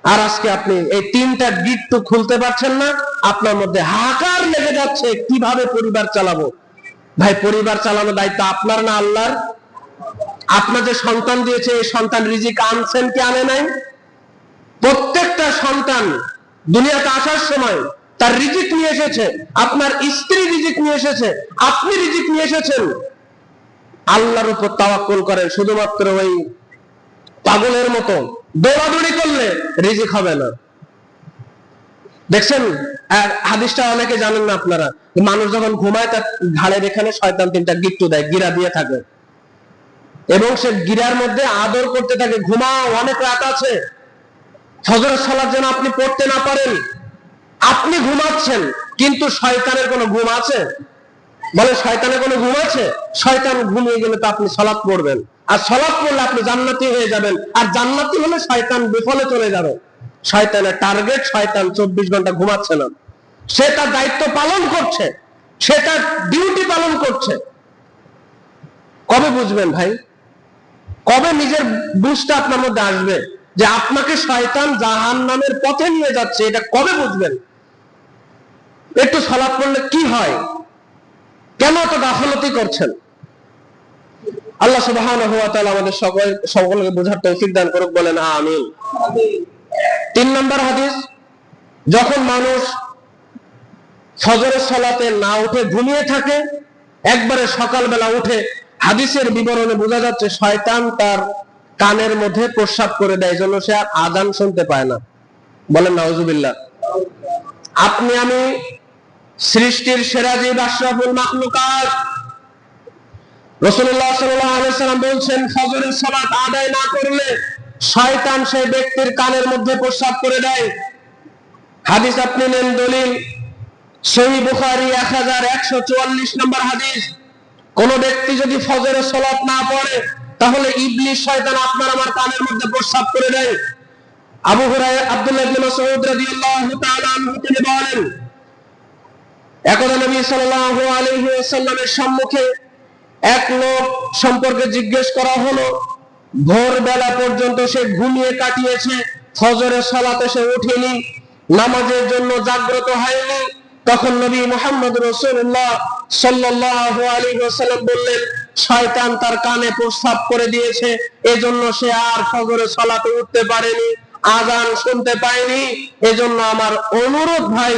আর আজকে আপনি এই 3টা গিট্টু খুলতে পারছেন না, আপনার মধ্যে হাহাকার লেগে যাচ্ছে, কিভাবে পরিবার চালাবো। ভাই, পরিবার চালানোর দায়িত্ব আপনার না আল্লাহর? আপনার যে সন্তান দিয়েছে, এই সন্তান রিজিক আনছেন কি আনে নাই? প্রত্যেকটা সন্তান দুনিয়াতে আসার সময় তার রিজিক নিয়ে এসেছে। আপনার স্ত্রী রিজিক নিয়ে এসেছে, আপনি রিজিক নিয়ে এসেছেন। আল্লাহর উপর তাওয়াক্কুল করেন, শুধুমাত্র ওই পাগলের মতো দৌড়াদৌড়ি করলে রিজিক হবে না। দেখছেন, হাদিসটা অনেকে জানেন না আপনারা, মানুষ যখন ঘুমায় তার ঘাড়ের এখানে শয়তান 3টা গিট্টু দেয়, গিরা দিয়ে থাকে, এবং সে গিরার মধ্যে আদর করতে থাকে, ঘুমাও, অনেক রাত আছে। ফজরের সালাত যেন আপনি পড়তে না পারেন। আপনি ঘুমাচ্ছেন, কিন্তু শয়তানের কোনো ঘুম আছে? বলে, শয়তানের কোনো ঘুম আছে? শয়তান ঘুমিয়ে গেলে তো আপনি সালাত পড়বেন, আর সালাত পড়লে আপনি জান্নাতি হয়ে যাবেন, আর জান্নাতি হলে শয়তান বিফলে চলে যাবে। শয়তানের টার্গেট, শয়তান 24 ঘন্টা ঘুমাচ্ছে না, সে তার দায়িত্ব পালন করছে, সে তার ডিউটি পালন করছে। কবে বুঝবেন ভাই? কবে নিজের বুঝটা আপনার মধ্যে আসবে যে আপনাকে শয়তান জাহান্নামের পথে নিয়ে যাচ্ছে? এটা কবে বুঝবেন? একটু সালাত পড়লে কি হয়? কেন এত গাফলতি করছেন? আল্লাহ সুবহানাহু ওয়া তাআলা আমাদের সকলকে বোঝার তৌফিক দান করুক, বলেন আমিন। 3 নম্বর হাদিস, যখন মানুষ ফজরের সালাতে না উঠে ঘুমিয়ে থাকে, একবারে সকালবেলা উঠে, হাদিসের বিবরণে বোঝা যাচ্ছে শয়তান তার কানের মধ্যে প্রস্রাব করে দেয়, জন্য সে আর আযান শুনতে পায় না। বলেন নাউজুবিল্লাহ। আপনি আমি সৃষ্টির সেরা জীব, আশরাফুল মাখলুকাত, রাসূলুল্লাহ সাল্লাল্লাহু আলাইহি সাল্লাম বলেন, ফজরের সালাত আদায় না করলে শয়তান সেই ব্যক্তির কানের মধ্যে প্রস্রাব করে দেয়। হাদিস আপনি নেন দলিল, সহিহ বুখারী 1144 নম্বর হাদিস। কোন ব্যক্তি যদি ফজরের সালাত না পড়ে, তাহলে ইবলিস শয়তান আপনার আমার কানের মধ্যে প্রস্রাব করে দেয়। আবু হুরায়রা, আব্দুল্লাহ ইবনে মাসউদ রাদিয়াল্লাহু তাআলা আনহু তিনি বলেন, একদা নবী সাল্লাল্লাহু আলাইহি ওয়াসাল্লামের সম্মুখে এক লোক সম্পর্কে জিজ্ঞেস করা হলো। ভোরবেলা পর্যন্ত সে ঘুমিয়ে কাটিয়েছে, ফজরের সালাতে সে উঠেনি, নামাজের জন্য জাগ্রত হয়নি। তখন নবী মুহাম্মদ রাসূলুল্লাহ সাল্লাল্লাহু আলাইহি ওয়াসাল্লাম বললেন, শয়তান তার কানে প্রস্রাব করে দিয়েছে, এজন্য সে আর ফজরের সালাতে উঠতে পারেনি, আযান শুনতে পায়নি। এজন্য আমার অনুরোধ ভাই,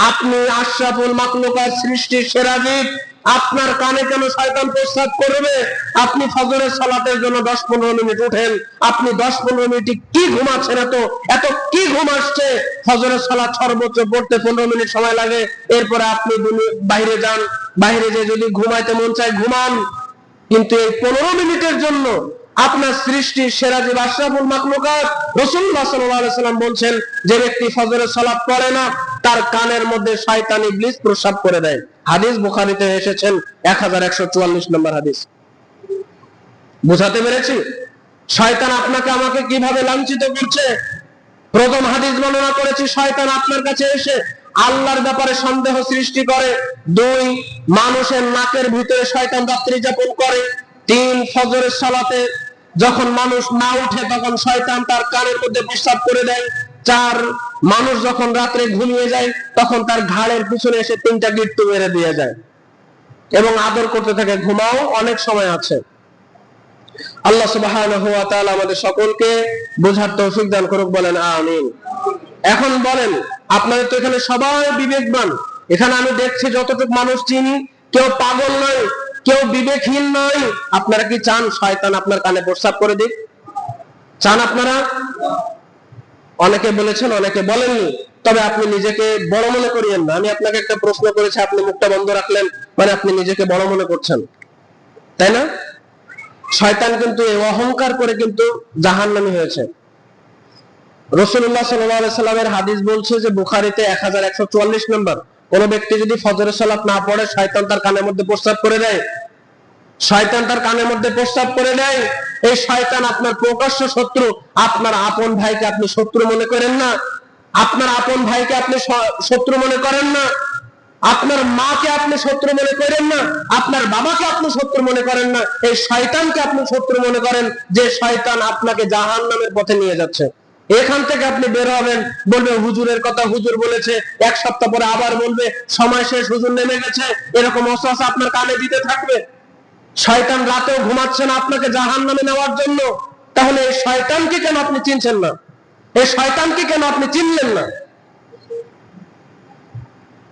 আপনি আশরাফুল মাখলুকাত, সৃষ্টির সেরা জীব, আপনার কানে কেন শয়তান প্রস্রাব করবে? আপনি ফজরের সালাতের জন্য 10-15 মিনিট উঠেন, আপনি 10-15 মিনিট কি ঘুমাচ্ছেন? এত কি ঘুম আসছে? ফজরের সালাত সর্বোচ্চ পড়তে 15 মিনিট সময় লাগে। এরপরে আপনি বাইরে যান, বাইরে যে যদি ঘুমাইতে মন চায় ঘুমান, কিন্তু এই 15 মিনিটের জন্য আপনার সৃষ্টির সেরা জীব আশরাফুল মাখলুকাত রাসূলুল্লাহ সাল্লাল্লাহু আলাইহি ওয়াসাল্লাম বলছেন, যে ব্যক্তি ফজরের সালাত পড়ে না তার কানের মধ্যে শয়তান ইবলিস প্রস্রাব করে দেয়। হাদিস বুখারীতে এসেছেন 1144 নম্বর হাদিস। বুঝাতে পেরেছি শয়তান আপনাকে আমাকে কিভাবে লাঞ্ছিত করছে? প্রথম হাদিস বর্ণনা করেছি, শয়তান আপনার কাছে এসে আল্লাহর ব্যাপারে সন্দেহ সৃষ্টি করে। 2, মানুষের নাকের ভিতরে শয়তান রাত্রি যাপন করে। 3, ফজরের সালাতে যখন মানুষ না উঠে তখন শয়তান তার কানের মধ্যে প্রস্রাব করে দেয়। 4, মানুষ যখন রাত্রে ঘুমিয়ে যায় তখন তার ঘাড়ের পিছনে এসে 3টা গিট্টু মেরে দিয়ে যায় এবং আদর করতে থাকে, ঘুমাও, অনেক সময় আছে। আল্লাহ সুবহানাহু ওয়া তাআলা আমাদের সকলকে বোঝার তৌফিক দান করুক, বলেন আমিন। এখন বলেন, আপনাদের তো এখানে সবাই বিবেকবান, এখানে আমি দেখছি যতটুকু মানুষ চিনি কেউ পাগল নয়, কেউ বিবেকহীন নয়। আপনারা কি চান শয়তান আপনার কানে প্রস্রাব করে দিক? চান আপনারা? অনেকে বলেছেন, অনেকে বলেননি। তবে আপনি নিজেকে বড় মনে করিয়েন না। আমি আপনাকে একটা প্রশ্ন করেছি, আপনি মুখটা বন্ধ রাখলেন, মানে আপনি নিজেকে বড় মনে করছেন, তাই না? শয়তান কিন্তু এই অহংকার করে কিন্তু জাহান্নামী হয়েছে। রাসূলুল্লাহ সাল্লাল্লাহু আলাইহি সাল্লামের হাদিস বলছে যে বুখারীতে 1144 নম্বর, কোন ব্যক্তি যদি ফজরের সালাত না পড়ে শয়তান তার কানের মধ্যে প্রস্রাব করে দেয়, শয়তান তার কানের মধ্যে প্রস্রাব করে দেয়। এই শয়তান আপনার প্রকাশ্য শত্রু। আপনার আপন ভাইকে আপনি শত্রু মনে করেন না, আপনার আপন ভাইকে আপনি শত্রু মনে করেন না, আপনার মাকে আপনি শত্রু মনে করেন না, আপনার বাবাকে আপনি শত্রু মনে করেন না, এই শয়তানকে আপনি শত্রু মনে করেন, যে শয়তান আপনাকে জাহান্নামের পথে নিয়ে যাচ্ছে। এখান থেকে আপনি বের হবেন, বলবে হুজুরের কথা হুজুর বলেছে, 1 সপ্তাহ পরে আবার বলবে সময় শেষ, হুজুর নেমে গেছে, এরকম ওয়াসওয়াসা আপনার কানে দিতে থাকবে। শয়তান রাতেও ঘুমাচ্ছে না আপনাকে জাহান্নামে নেওয়ার জন্য। তাহলে এই শয়তানকে কেন আপনি চিনছেন না? এই শয়তানকে কেন আপনি চিনলেন না?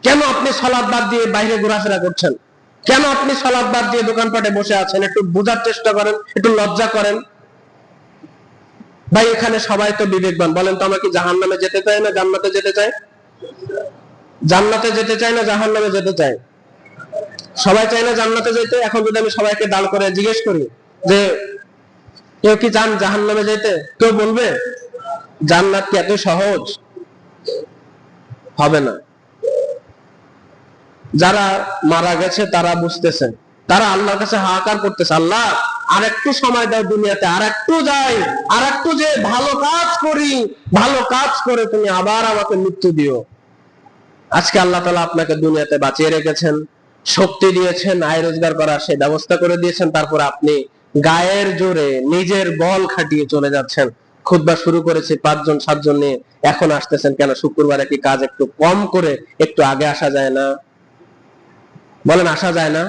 কেন আপনি সালাত বাদ দিয়ে বাইরে ঘোরাফেরা করছেন? কেন আপনি সালাত বাদ দিয়ে দোকানপাটে বসে আছেন? একটু বোঝার চেষ্টা করেন, একটু লজ্জা করেন। ভাই এখানে সবাই তো বিবেকবান, বলেন তো, আমরা কি জাহান্নামে যেতে চাই না জান্নাতে যেতে চাই? জান্নাতে যেতে চাই না জাহান্নামে যেতে চাই? সবাই চায় না জান্নাতে যেতে। এখন যদি আমি সবাইকে দাঁড় করে জিজ্ঞেস করি যে কেউ কি চান জাহান্নামে যেতে, কেউ বলবে জান্নাত কি এত সহজ? হবে না। যারা মারা গেছে তারা বুঝতেছে, তারা আল্লাহর কাছে হাহাকার করতেছে, আল্লাহ আর একটু সময় দাও দুনিয়াতে, আর একটু যাই, আর একটু যে ভালো কাজ করি, ভালো কাজ করে তুমি আবার আমাকে মৃত্যু দিও। আজকে আল্লাহ তাআলা আপনাকে দুনিয়াতে বাঁচিয়ে রেখেছেন, শক্তি দিয়েছেন, আয় রোজগার করার সেই ব্যবস্থা করে দিয়েছেন, তারপর আপনি গায়ের জোরে নিজের বল খাটিয়ে চলে যাচ্ছেন। খুতবা শুরু করেছি 5-7 জন নিয়ে, এখন আসতেছেন কেন? শুক্রবারে কি কাজ একটু কম করে একটু আগে আসা যায় না? বলেন, আসা যায় না?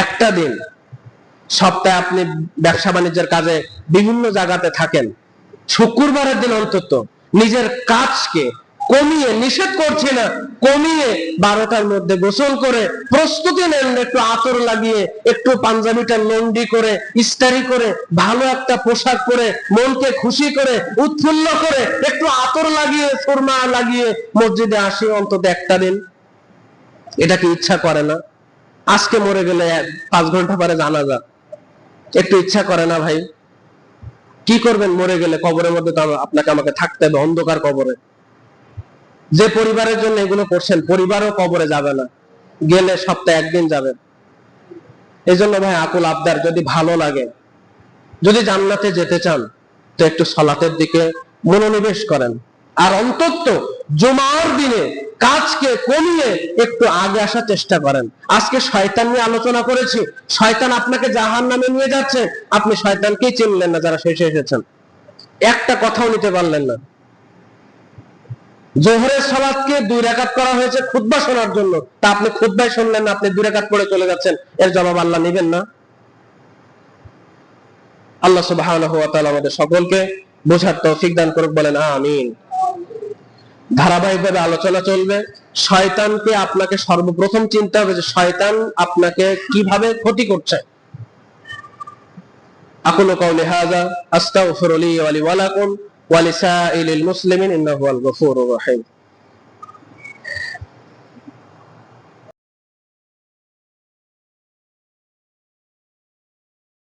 একটা দিন সপ্তাহে আপনি ব্যবসা বাণিজ্যের কাজে বিভিন্ন জায়গাতে থাকেন, শুক্রবারের দিন অন্তত নিজের কাজকে কমিয়ে, নিষেধ করছি না, কমিয়ে 12টার মধ্যে গোসল করে প্রস্তুতি নেন, একটু আতর লাগিয়ে, একটু পাঞ্জাবিটা লন্ডি করে, ইস্তারি করে, ভালো একটা পোশাক পরে, মনকে খুশি করে, উৎফুল্ল করে, একটু আতর লাগিয়ে, সুরমা লাগিয়ে মসজিদে আসি অন্তত একটা দিন। এটা কি ইচ্ছা করে না? আজকে মরে গেলে 5 ঘন্টা পরে জানাজা, একটু ইচ্ছা করে না ভাই? কি করবেন মরে গেলে? কবরের মধ্যে তো আপনাকে আমাকে থাকতে হবে, অন্ধকার কবরে। যে পরিবারের জন্য এগুলো করছেন, পরিবারও কবরে যাবে না, গেলে সপ্তাহে 1 দিন যাবে। এই জন্য ভাই আকুল আবদার, যদি ভালো লাগে, যদি জান্নাতে যেতে চান, তো একটু সালাতের দিকে মনোনিবেশ করেন। আর অন্তত জুমার দিনে কাজকে কমিয়ে একটু আগে আসার চেষ্টা করেন। আজকে শয়তান নিয়ে আলোচনা করেছি, শয়তান আপনাকে জাহান্নামে নিয়ে যাচ্ছে, আপনি শয়তানকেই চিনলেন না। যারা শেষে এসেছেন একটা কথাও নিতে পারলেন না। জোহরের সালাতকে 2 রাকাত করা হয়েছে খুতবা শোনার জন্য, তা আপনি খুতবাই শুনলেন না, আপনি 2 রাকাত পড়ে চলে যাচ্ছেন। এর জবাব আল্লাহ নেবেন না? আল্লাহ সুবহানাহু ওয়া তাআলা আমাদের সকলকে বোঝার তৌফিক দান করুক, বলেন আমিন। ধারাবাহিকভাবে আলোচনা চলবে, শয়তানকে আপনাকে সর্বপ্রথম চিনতে হবে যে শয়তান আপনাকে কিভাবে ক্ষতি করছে। আকুলু কাউলি হাযা আস্তাগফিরু লি ওয়া লাকুম ওয়া লিসাইরিল মুসলিমিন ইন্নাহু হুয়াল গফুরুর রহিম।